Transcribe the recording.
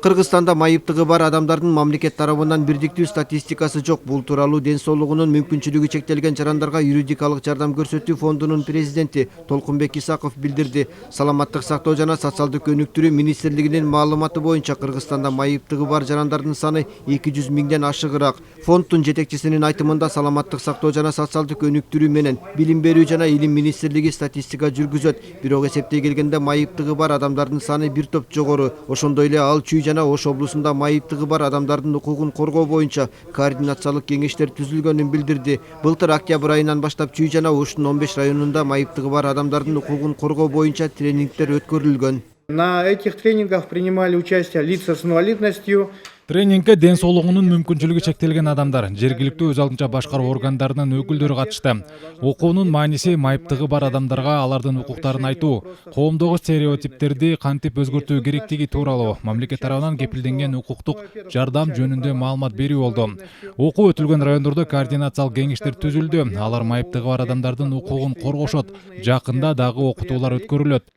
Кыргызстанда майыптыгы бар адамдардын мамлекет тарабынан бирдиктүү статистикасы жок. Бул тууралуу Ден соолугунун мүмкүнчүлүгү чектелген жарандарга юридикалык жардам көрсөтүү фондунун президенти Толкунбек Исаков билдирди. Саламаттык сактоо жана социалдык өнүктүрүү министрлигинин маалыматы боюнча Кыргызстанда майыптыгы бар жарандардын саны 200 миңден ашыгыраак. Фонддун жетекчисинин айтымында саламаттык сактоо жана социалдык өнүктүрүү менен билим берүү жана илим министрлиги статистика жүргүзөт. Бирок эсептей келгенде майыптыгы бар адамдардын саны бир топ жогору. Ошондой эле Ал Чүй жана Ош облусунда майыптыгы бар адамдардын укугун коргоо боюнча координациялык кеңештер түзүлгөнүн билдирди. Былтыр октябрь айынан баштап Чүй жана Оштун 15 районунда майыптыгы бар адамдардын укугун коргоо боюнча тренингдер өткөрүлгөн. На этих тренингах принимали участие лица с инвалидностью. Тренингке ден соолугунун мүмкүнчүлүгү чектелген адамдар, жергиликтүү өз алдынча башкаруу органдарынын өкүлдөрү катышты. Окуунун мааниси майыптыгы бар адамдарга алардын укуктарын айтуу, коомдогу стереотиптерди кантип өзгөртүү керектиги тууралуу мамлекет тарабынан кепилденген укуктук жардам жөнүндө маалымат берүү болду. Окуу өтүлгөн райондордо координациялык кеңештер түзүлдү. Алар майыптыгы бар адамдардын укугун коргошот. Жакында дагы окутуулар өткөрүлөт.